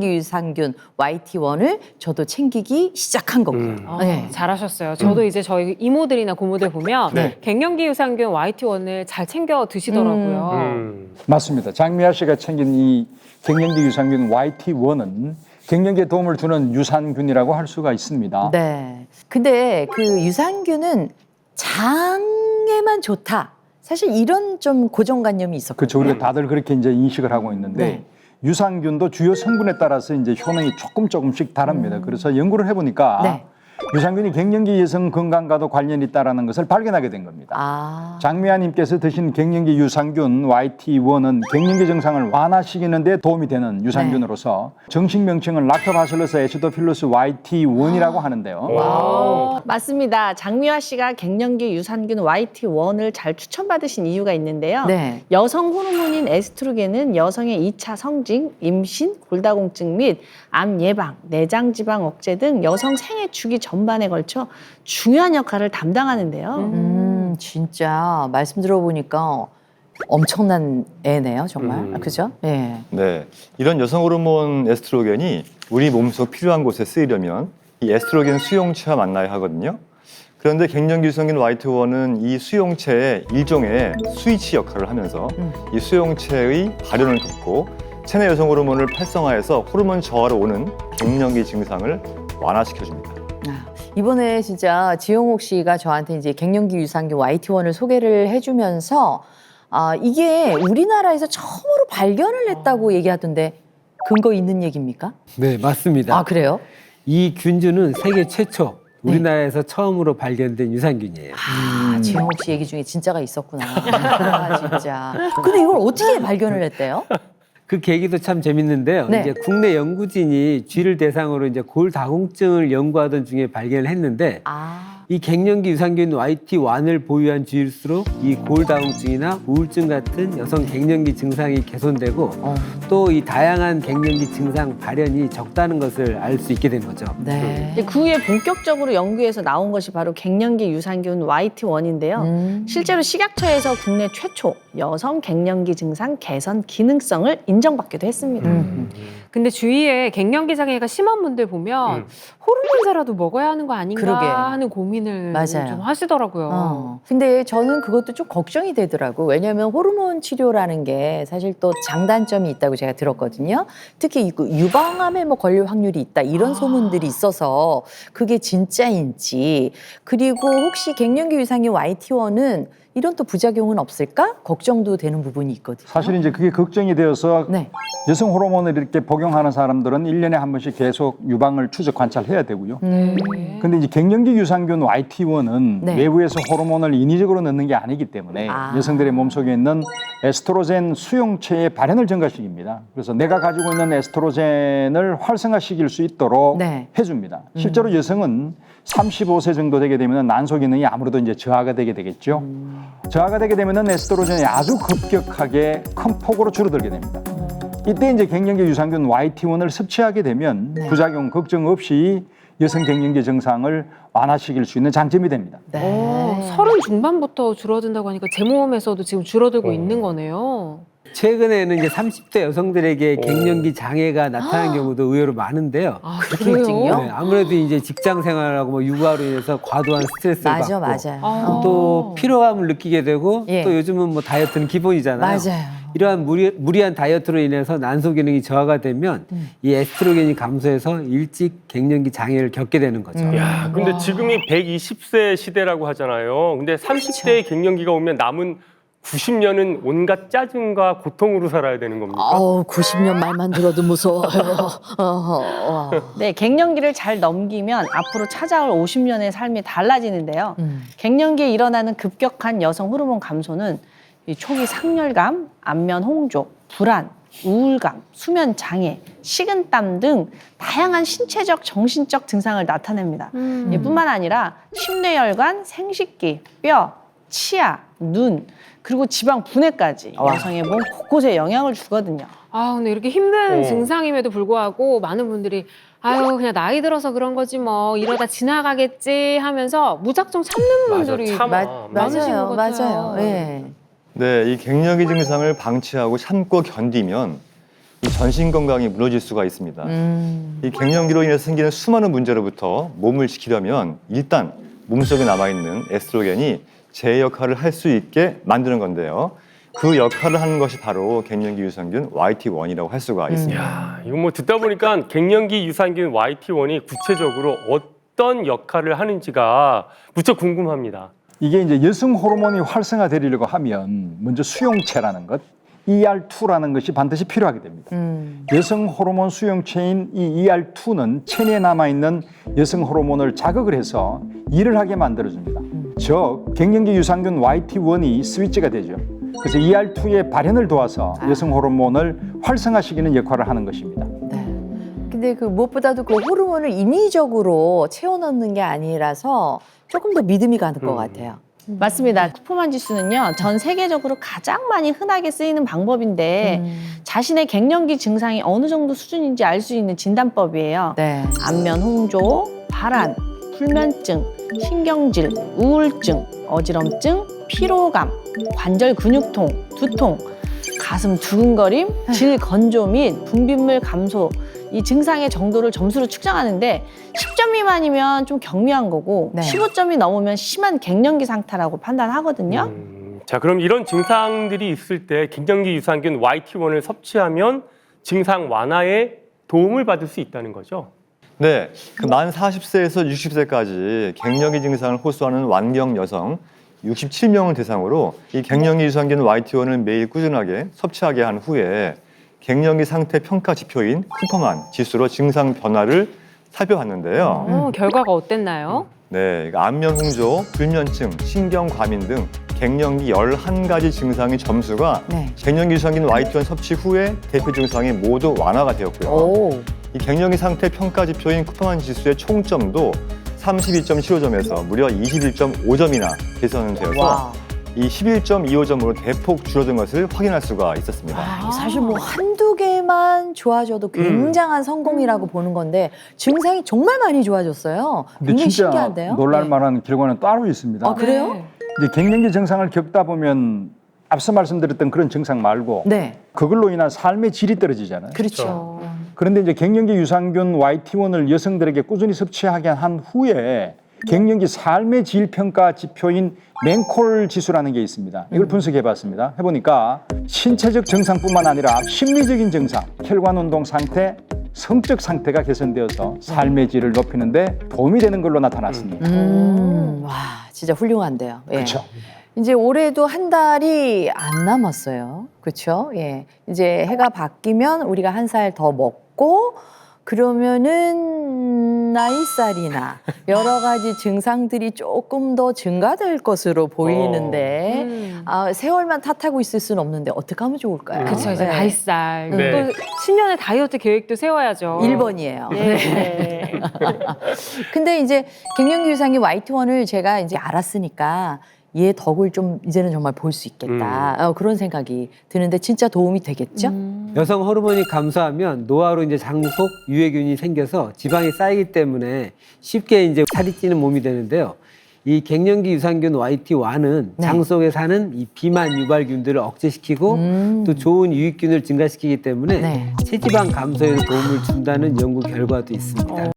유산균 YT1을 저도 챙기기 시작한 거고요. 네. 잘하셨어요. 저도 이제 저희 이모들이나 고모들 보면 갱년기 유산균 YT1을 잘 챙겨 드시더라고요. 맞습니다. 장미아 씨가 챙긴 이 갱년기 유산균 YT1은 갱년기에 도움을 주는 유산균이라고 할 수가 있습니다. 네. 근데 그 유산균은 장에만 좋다. 사실 이런 좀 고정관념이 있었거든요. 그렇죠. 우리가 다들 그렇게 이제 인식을 하고 있는데 네. 유산균도 주요 성분에 따라서 이제 효능이 조금씩 다릅니다. 그래서 연구를 해보니까 네. 유산균이 갱년기 여성 건강과도 관련이 있다는 것을 발견하게 된 겁니다. 아. 장미아님께서 드신 갱년기 유산균 YT1은 갱년기 증상을 완화시키는 데 도움이 되는 유산균으로서 정식 명칭은 락토바실러스 애시도필루스 YT1이라고 하는데요. 맞습니다. 장미화 씨가 갱년기 유산균 YT1을 잘 추천받으신 이유가 있는데요. 네. 여성 호르몬인 에스트로겐은 여성의 2차 성징, 임신, 골다공증 및 암 예방, 내장 지방 억제 등 여성 생애 주기 전반에 걸쳐 중요한 역할을 담당하는데요. 진짜 말씀 들어보니까 엄청난 애네요, 정말. 그죠? 네. 네, 이런 여성 호르몬 에스트로겐이 우리 몸속 필요한 곳에 쓰이려면 이 에스트로겐 수용체와 만나야 하거든요. 그런데 갱년기 유산균 YT1은 이 수용체의 일종의 스위치 역할을 하면서 이 수용체의 발현을 돕고 체내 여성 호르몬을 활성화해서 호르몬 저하로 오는 갱년기 증상을 완화시켜줍니다. 이번에 진짜 지용옥 씨가 저한테 이제 갱년기 유산균 YT1을 소개를 해주면서 이게 우리나라에서 처음으로 발견을 했다고 얘기하던데 근거 있는 얘기입니까? 네, 맞습니다. 아, 그래요? 이 균주는 세계 최초 우리나라에서 처음으로 발견된 유산균이에요. 지용옥 씨 얘기 중에 진짜가 있었구나. 진짜. 근데 이걸 어떻게 발견을 했대요? 그 계기도 참 재밌는데요. 네. 이제 국내 연구진이 쥐를 대상으로 이제 골다공증을 연구하던 중에 발견을 했는데 이 갱년기 유산균 YT1을 보유한 쥐일수록 이 골다공증이나 우울증 같은 여성 갱년기 증상이 개선되고 또 이 다양한 갱년기 증상 발현이 적다는 것을 알 수 있게 된 거죠. 네. 그 후에 본격적으로 연구에서 나온 것이 바로 갱년기 유산균 YT1인데요. 실제로 식약처에서 국내 최초 여성 갱년기 증상 개선 기능성을 인정받기도 했습니다. 근데 주위에 갱년기 장애가 심한 분들 보면 호르몬제라도 먹어야 하는 거 아닌가 그러게. 하는 고민을 맞아요. 좀 하시더라고요. 근데 저는 그것도 좀 걱정이 되더라고. 왜냐하면 호르몬 치료라는 게 사실 또 장단점이 있다고 제가 들었거든요. 특히 유방암에 뭐 걸릴 확률이 있다 이런 소문들이 있어서 그게 진짜인지, 그리고 혹시 갱년기 유산균 YT1은 이런 또 부작용은 없을까? 걱정도 되는 부분이 있거든요. 사실 이제 그게 걱정이 되어서 네. 여성 호르몬을 이렇게 복용하는 사람들은 1년에 한 번씩 계속 유방을 추적 관찰해야 되고요. 근데 이제 갱년기 유산균 YT1은 네. 외부에서 호르몬을 인위적으로 넣는 게 아니기 때문에 여성들의 몸속에 있는 에스트로겐 수용체의 발현을 증가시킵니다. 그래서 내가 가지고 있는 에스트로겐을 활성화시킬 수 있도록 네. 해줍니다. 실제로 여성은 35세 정도 되게 되면 난소 기능이 아무래도 이제 저하가 되게 되겠죠. 저하가 되게 되면은 에스트로겐이 아주 급격하게 큰 폭으로 줄어들게 됩니다. 이때 이제 갱년기 유산균 YT1을 섭취하게 되면 부작용 걱정 없이 여성 갱년기 증상을 완화시킬 수 있는 장점이 됩니다. 서른 중반부터 줄어든다고 하니까 제 몸에서도 지금 줄어들고 있는 거네요. 최근에는 이제 30대 여성들에게 갱년기 장애가 나타나는 경우도 의외로 많은데요. 그렇게 일찍요? 네, 아무래도 이제 직장 생활하고 뭐 육아로 인해서 과도한 스트레스를 맞아, 받고 맞아요. 또 피로감을 느끼게 되고 예. 또 요즘은 뭐 다이어트는 기본이잖아요. 맞아요. 이러한 무리한 다이어트로 인해서 난소 기능이 저하가 되면 이 에스트로겐이 감소해서 일찍 갱년기 장애를 겪게 되는 거죠. 야, 근데 지금이 120세 시대라고 하잖아요. 근데 30대의 갱년기가 오면 남은 90년은 온갖 짜증과 고통으로 살아야 되는 겁니까? 90년 말만 들어도 무서워요. 네, 갱년기를 잘 넘기면 앞으로 찾아올 50년의 삶이 달라지는데요. 갱년기에 일어나는 급격한 여성 호르몬 감소는 이 초기 상열감, 안면 홍조, 불안, 우울감, 수면 장애, 식은땀 등 다양한 신체적, 정신적 증상을 나타냅니다. 뿐만 아니라 심뇌혈관, 생식기, 뼈, 치아, 눈, 그리고 지방 분해까지 여성의 몸 곳곳에 영향을 주거든요. 근데 이렇게 힘든 증상임에도 불구하고 많은 분들이 아유 그냥 나이 들어서 그런 거지 뭐 이러다 지나가겠지 하면서 무작정 참는 분들이 참아. 많으신 맞아요, 것 같아요. 맞아요. 예. 네, 이 갱년기 증상을 방치하고 참고 견디면 이 전신 건강이 무너질 수가 있습니다. 이 갱년기로 인해서 생기는 수많은 문제로부터 몸을 지키려면 일단 몸속에 남아있는 에스트로겐이 제 역할을 할 수 있게 만드는 건데요. 그 역할을 하는 것이 바로 갱년기 유산균 YT1이라고 할 수가 있습니다. 야, 이거 뭐 듣다 보니까 갱년기 유산균 YT1이 구체적으로 어떤 역할을 하는지가 무척 궁금합니다. 이게 이제 여성 호르몬이 활성화되려고 하면 먼저 수용체라는 것, ER2라는 것이 반드시 필요하게 됩니다. 여성 호르몬 수용체인 이 ER2는 체내에 남아있는 여성 호르몬을 자극을 해서 일을 하게 만들어줍니다. 즉, 갱년기 유산균 YT1이 스위치가 되죠. 그래서 ER2의 발현을 도와서 여성 호르몬을 활성화시키는 역할을 하는 것입니다. 네. 근데 그 무엇보다도 그 호르몬을 인위적으로 채워 넣는 게 아니라서 조금 더 믿음이 가는 것 같아요. 맞습니다. 쿠퍼만 지수는요, 전 세계적으로 가장 많이 흔하게 쓰이는 방법인데 자신의 갱년기 증상이 어느 정도 수준인지 알 수 있는 진단법이에요. 네. 안면 홍조, 발한, 불면증, 신경질, 우울증, 어지럼증, 피로감, 관절 근육통, 두통, 가슴 두근거림, 질 건조 및 분비물 감소, 이 증상의 정도를 점수로 측정하는데 10점 미만이면 좀 경미한 거고 네. 15점이 넘으면 심한 갱년기 상태라고 판단하거든요. 자, 그럼 이런 증상들이 있을 때 갱년기 유산균 YT1을 섭취하면 증상 완화에 도움을 받을 수 있다는 거죠? 네, 그 만 40세에서 60세까지 갱년기 증상을 호소하는 완경 여성 67명을 대상으로 이 갱년기 유산균 YT1을 매일 꾸준하게 섭취하게 한 후에 갱년기 상태 평가 지표인 쿠퍼만 지수로 증상 변화를 살펴봤는데요. 결과가 어땠나요? 네, 안면 홍조, 불면증, 신경 과민 등 갱년기 11가지 증상의 점수가 네. 갱년기 유산균 YT1 섭취 후에 대표 증상이 모두 완화가 되었고요. 오. 이 갱년기 상태 평가 지표인 쿠퍼만 지수의 총점도 32.75점에서 무려 21.5점이나 개선되어서 와. 이 11.25점으로 대폭 줄어든 것을 확인할 수가 있었습니다. 아, 사실 뭐 한두 개만 좋아져도 굉장한 성공이라고 보는 건데 증상이 정말 많이 좋아졌어요. 근데 굉장히 진짜 신기한데요? 놀랄만한 결과는 따로 있습니다. 아, 그래요? 네. 이제 갱년기 증상을 겪다 보면 앞서 말씀드렸던 그런 증상 말고 네. 그걸로 인한 삶의 질이 떨어지잖아요. 그렇죠. 그런데 이제 갱년기 유산균 YT1을 여성들에게 꾸준히 섭취하게 한 후에 갱년기 삶의 질 평가 지표인 맨콜 지수라는 게 있습니다. 이걸 분석해 봤습니다. 해보니까 신체적 증상뿐만 아니라 심리적인 증상, 혈관 운동 상태, 성적 상태가 개선되어서 삶의 질을 높이는데 도움이 되는 걸로 나타났습니다. 와, 진짜 훌륭한데요. 예. 그렇죠. 이제 올해도 한 달이 안 남았어요. 그렇죠? 예. 이제 해가 바뀌면 우리가 한 살 더 먹고 그러면은 나이살이나 여러 가지 증상들이 조금 더 증가될 것으로 보이는데 아, 세월만 탓하고 있을 수는 없는데 어떻게 하면 좋을까요? 그렇죠. 이제 네. 나이살. 네. 또 신년의 다이어트 계획도 세워야죠. 1번이에요. 네. 근데 이제 갱년기 유산균 YT1을 제가 이제 알았으니까 얘 덕을 좀 이제는 정말 볼 수 있겠다. 그런 생각이 드는데 진짜 도움이 되겠죠? 여성 호르몬이 감소하면 노화로 이제 장속 유해균이 생겨서 지방이 쌓이기 때문에 쉽게 이제 살이 찌는 몸이 되는데요. 이 갱년기 유산균 YT1은 네. 장 속에 사는 이 비만 유발균들을 억제시키고 또 좋은 유익균을 증가시키기 때문에 네. 체지방 감소에도 도움을 준다는 연구 결과도 있습니다.